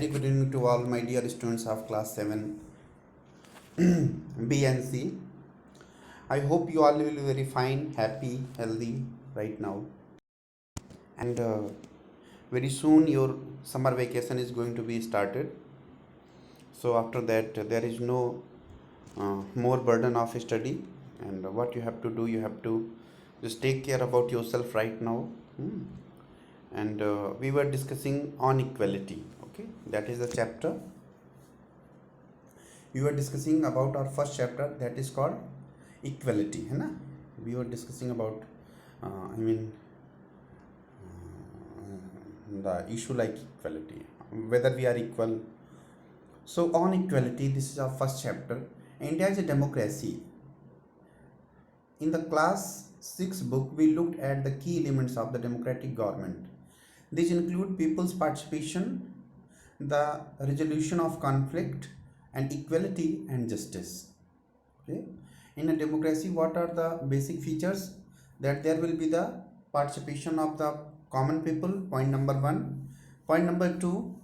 Very good evening to all my dear students of class 7 B and C. I hope you all will be very fine, happy, healthy right now. And very soon your summer vacation is going to be started. So after that, there is no more burden of study. And what you have to do, you have to just take care about yourself right now. Hmm. And we were discussing on equality. Okay, that is the chapter we were discussing about our first chapter, that is called equality, है ना? We were discussing about I mean the issue like equality, whether we are equal. So on equality, this is our first chapter. India is a democracy. In the class 6 book, we looked at the key elements of the democratic government. These include people's participation, the resolution of conflict, and equality and justice. Okay, in a democracy, what are the basic features? That there will be the participation of the common people, point number 1. Point number 2,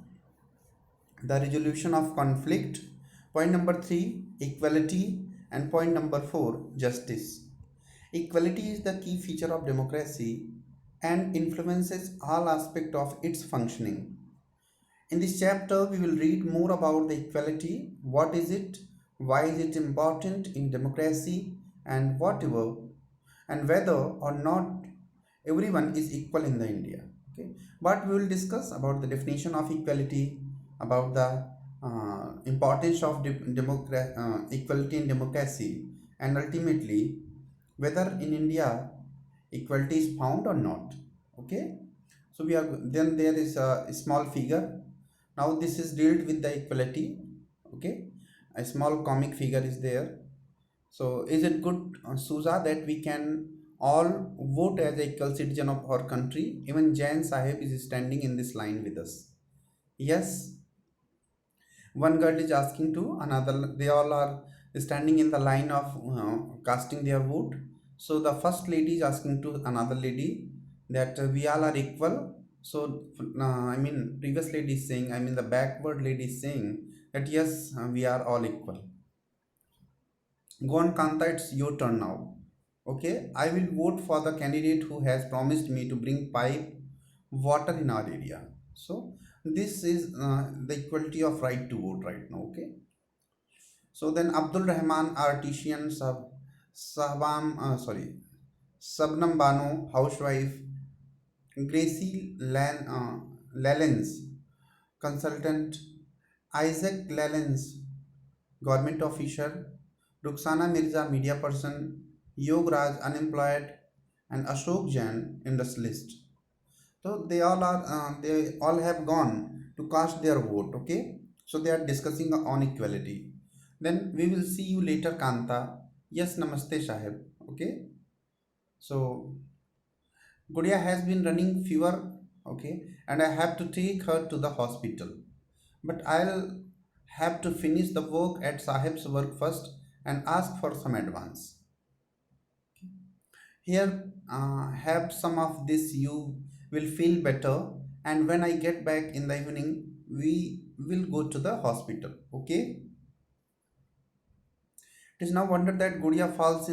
the resolution of conflict. Point number 3, equality. And point number 4, justice. Equality is the key feature of democracy and influences all aspects of its functioning. In this chapter, we will read more about the equality. What is it? Why is it important in democracy? And whatever, and whether or not everyone is equal in the India. Okay, but we will discuss about the definition of equality, about the importance of equality in democracy, and ultimately whether in India equality is found or not. Okay, so we are then there is a small figure. Now this is dealt with the equality. Okay, a small comic figure is there. So is it good, Suza, that we can all vote as a equal citizen of our country? Even Jain Sahib is standing in this line with us. Yes, one girl is asking to another. They all are standing in the line of casting their vote. So the first lady is asking to another lady that we all are equal. So previous lady is saying, the backward lady is saying that yes, we are all equal. Go on, Kanta, it's your turn now. Okay, I will vote for the candidate who has promised me to bring pipe water in our area. So this is the equality of right to vote right now. Okay. So then Abdul Rahman, artisan, Sabnam Bano, housewife, Gracie Lallens, consultant, Isaac Lallens, government official, Ruxana Mirza, media person, Yog Raj, unemployed, and Ashok Jain, industrialist. So they all have gone to cast their vote. Okay, so they are discussing on equality. Then we will see you later, Kanta. Yes, namaste, Sahib. Okay, so Gudia has been running fever. Okay, and I have to take her to the hospital. But I'll have to finish the work at Sahib's work first and ask for some advance. Here, have some of this, you will feel better. And when I get back in the evening, we will go to the hospital. Okay? It is now wondered that Gudia falls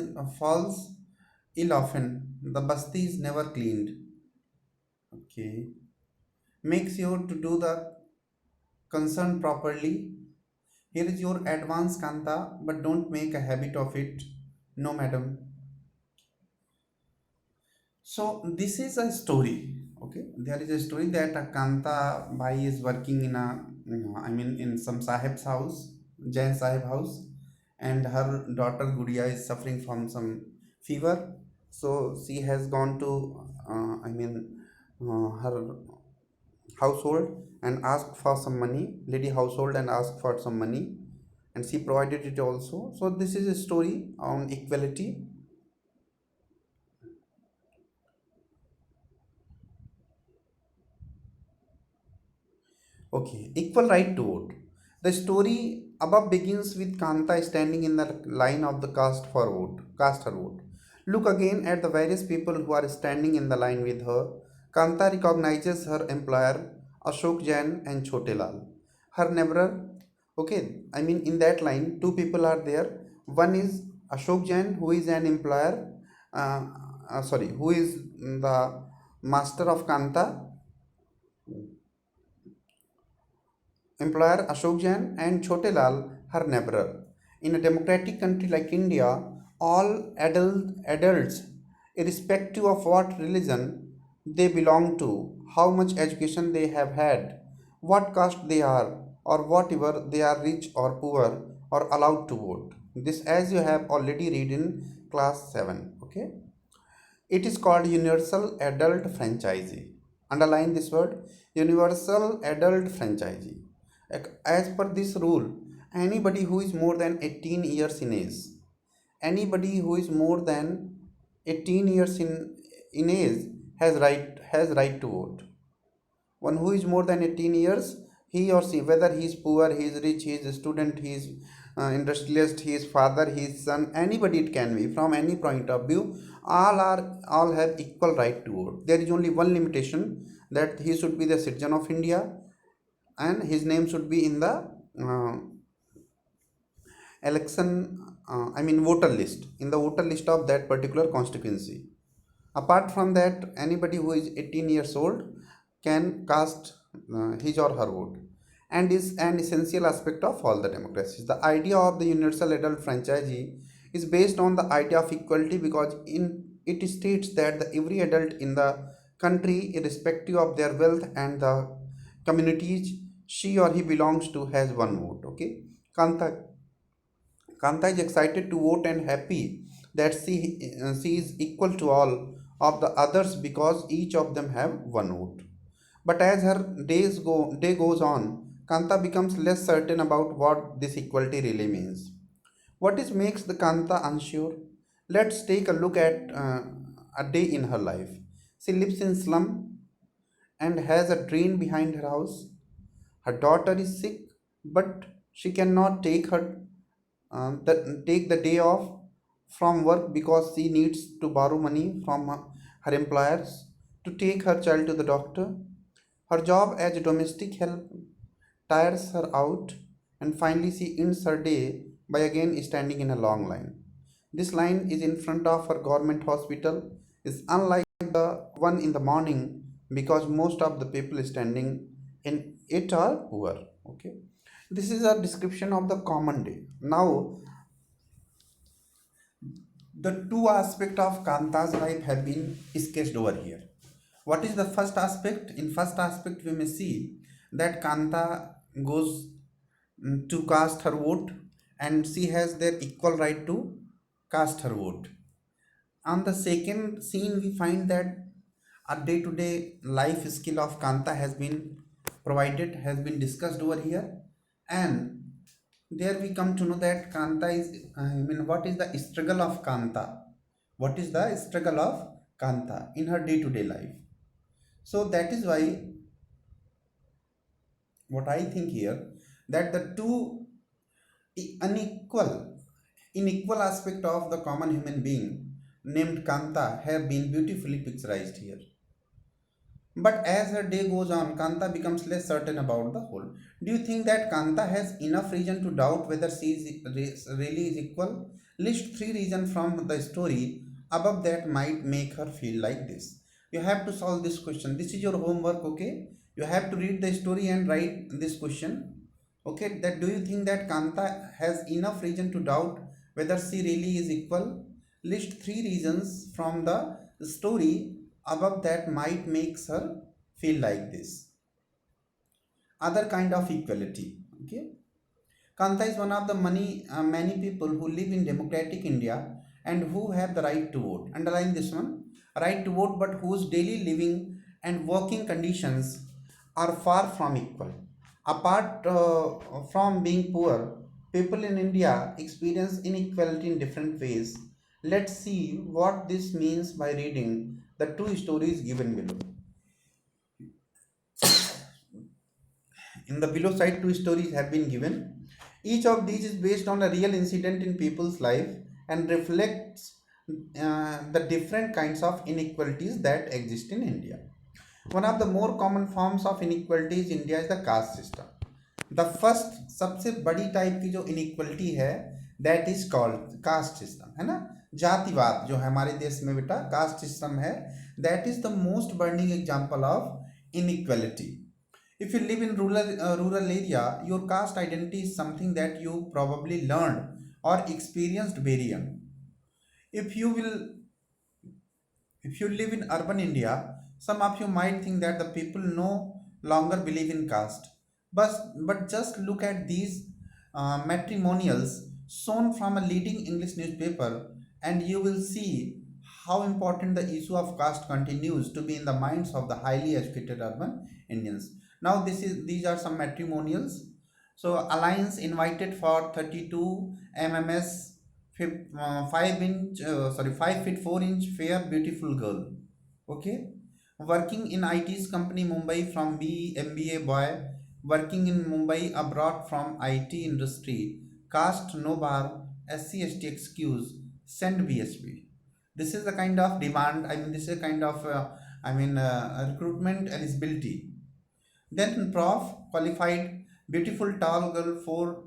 ill often. The basti is never cleaned. Okay. Make sure to do the concern properly. Here is your advance, Kanta, but don't make a habit of it. No, madam. So this is a story. Okay, there is a story that a Kanta Bhai is working in in some Sahib's house, Jain Sahib house, and her daughter Gudiya is suffering from some fever. So she has gone to her household and asked for some money, lady household, and asked for some money, and she provided it also. So this is a story on equality. Okay, equal right to vote. The story above begins with Kanta standing in the line of the cast her vote. Look again at the various people who are standing in the line with her. Kanta recognizes her employer, Ashok Jain and Chote Lal. her neighbor. Okay, I mean in that line two people are there. One is Ashok Jain, who is an employer, uh, sorry, who is the master of Kanta, employer Ashok Jain, and Chote Lal, her neighbor. In a democratic country like India, all adults, irrespective of what religion they belong to, how much education they have had, what caste they are, or whatever they are rich or poor, are allowed to vote. This, as you have already read in class 7. Okay, it is called universal adult franchisee. Underline this word, universal adult franchisee. As per this rule, anybody who is more than 18 years in age, anybody who is more than 18 years in age has right to vote. One who is more than 18 years, he or she, whether he is poor, he is rich, he is a student, he is industrialist, he is father, he is son, anybody it can be from any point of view, all have equal right to vote. There is only one limitation, that he should be the citizen of India and his name should be in the uh, election, I mean voter list, in the voter list of that particular constituency. Apart from that, anybody who is 18 years old can cast his or her vote, and is an essential aspect of all the democracies. The idea of the universal adult franchisee is based on the idea of equality, because in it states that every adult in the country, irrespective of their wealth and the communities she or he belongs to, has one vote. Okay, Kanta Kanta is excited to vote and happy that she is equal to all of the others, because each of them have one vote. But as her day goes on, Kanta becomes less certain about what this equality really means. What is makes the Kanta unsure? Let's take a look at a day in her life. She lives in slum and has a drain behind her house. Her daughter is sick, but she cannot take the day off from work because she needs to borrow money from her employers to take her child to the doctor. Her job as a domestic help tires her out, and finally she ends her day by again standing in a long line. This line is in front of her government hospital, is unlike the one in the morning, because most of the people standing in it are poor. Okay, this is a description of the common day. Now, the two aspects of Kanta's life have been sketched over here. What is the first aspect? In first aspect, we may see that Kanta goes to cast her vote, and she has their equal right to cast her vote. On the second scene, we find that a day-to-day life skill of Kanta has been provided, has been discussed over here, and there we come to know that Kanta is, I mean, what is the struggle of Kanta? What is the struggle of Kanta in her day-to-day life? So that is why what I think here, that the two unequal aspect of the common human being named Kanta have been beautifully picturized here. But as her day goes on, Kanta becomes less certain about the whole. Do you think that Kanta has enough reason to doubt whether she really is equal? List three reasons from the story above that might make her feel like this. You have to solve this question. This is your homework, okay? You have to read the story and write this question. Okay, that do you think that Kanta has enough reason to doubt whether she really is equal? List three reasons from the story above that might makes her feel like this. Other kind of equality. Okay, Kanta is one of the many people who live in democratic India and who have the right to vote. Underline this one, right to vote, but whose daily living and working conditions are far from equal. Apart from being poor, people in India experience inequality in different ways. Let's see what this means by reading the two stories given below. In the below side, two stories have been given. Each of these is based on a real incident in people's life and reflects the different kinds of inequalities that exist in India. One of the more common forms of inequality in India is the caste system. The first सबसे बड़ी type की जो inequality है that is called caste system, है ना। जातिवाद जो है हमारे देश में बेटा कास्ट सिस्टम है, that is the most burning example of inequality. If you live in rural area, your caste identity is something that you probably learned or experienced very young. If you will If you live in urban India, some of you might think that the people no longer believe in caste. But just look at these matrimonials shown from a leading English newspaper, and you will see how important the issue of caste continues to be in the minds of the highly educated urban Indians. Now, these are some matrimonials. So, Alliance invited for 32 MMS 5 feet 4 inch fair beautiful girl. Okay, working in IT's company Mumbai from MBA boy, working in Mumbai abroad from IT industry, caste no bar, SC/ST excuse, send BSB. This is the kind of demand, I mean this is a kind of recruitment eligibility. Then prof qualified beautiful tall girl for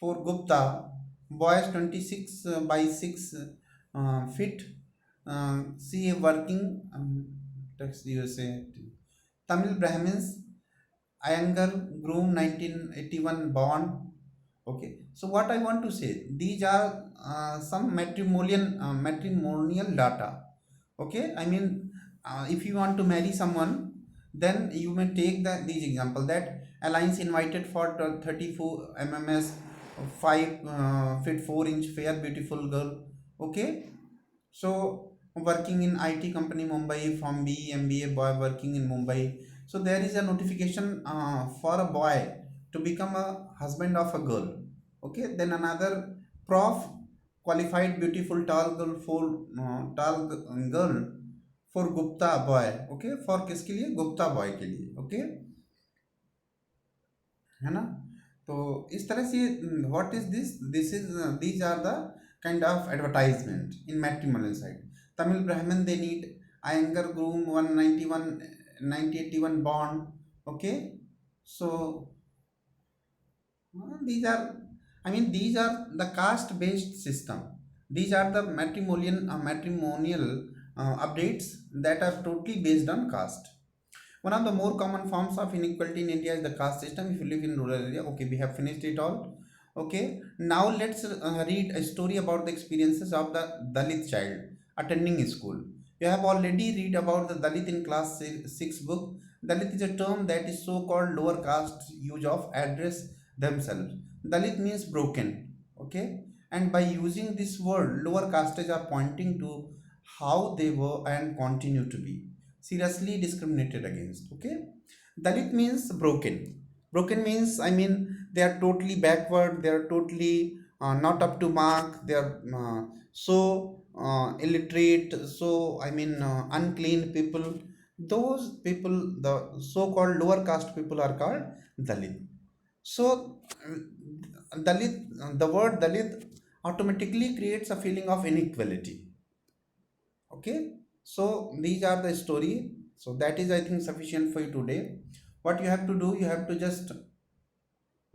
Gupta, boys 26 by 6 feet, CA working, text USA. Tamil Brahmins, Iyengar, groom 1981 born. Okay, so what I want to say, these are some matrimonial data. Okay, I mean, if you want to marry someone, then you may take these example that alliance invited for 34 MMS 5 feet 4 inch fair beautiful girl. Okay, so working in IT company Mumbai from MBA boy working in Mumbai. So there is a notification for a boy to become a husband of a girl. Okay, then another prof qualified beautiful tall girl for girl for Gupta boy. Okay, for किसके लिए Gupta boy के लिए. Okay, है ना. तो इस तरह से what is this is these are the kind of advertisement in matrimonial site. Tamil Brahmin they need Iyengar groom 191 1981 बॉन्ड. Okay, so these are, I mean these are the caste based system. These are the matrimonial updates that are totally based on caste. One of the more common forms of inequality in India is the caste system. If you live in rural area, okay, we have finished it all. Okay, now let's read a story about the experiences of the Dalit child attending school. You have already read about the Dalit in class 6 book. Dalit is a term that is so-called lower caste use of address themselves. Dalit means broken. Okay, and by using this word, lower castes are pointing to how they were and continue to be seriously discriminated against. Okay, Dalit means broken. Broken means, I mean, they are totally backward, they are totally not up to mark, they are so illiterate, so I mean unclean people. Those people, the so called lower caste people, are called Dalit. So Dalit, the word Dalit automatically creates a feeling of inequality. Okay, so these are the story. So that is, I think, sufficient for you today. What you have to do, you have to just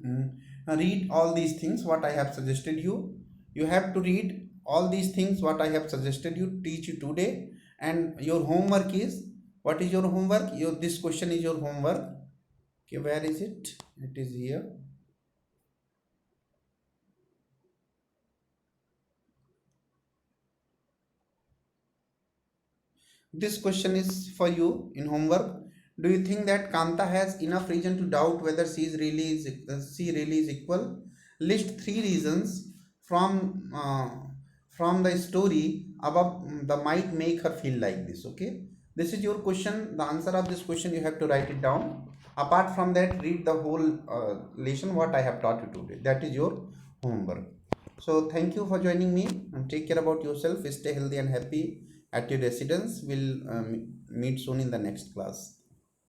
mm, read all these things what I have suggested you. You have to read all these things what I have suggested you teach you today. And your homework is, what is your homework? Your This question is your homework. Okay, where is it? It is here. This question is for you in homework. Do you think that Kanta has enough reason to doubt whether she really is equal? List three reasons from from the story above that might make her feel like this. Okay, this is your question. The answer of this question you have to write it down. Apart from that, read the whole lesson what I have taught you today. That is your homework. So thank you for joining me and take care about yourself. Stay healthy and happy at your residence. We'll meet soon in the next class.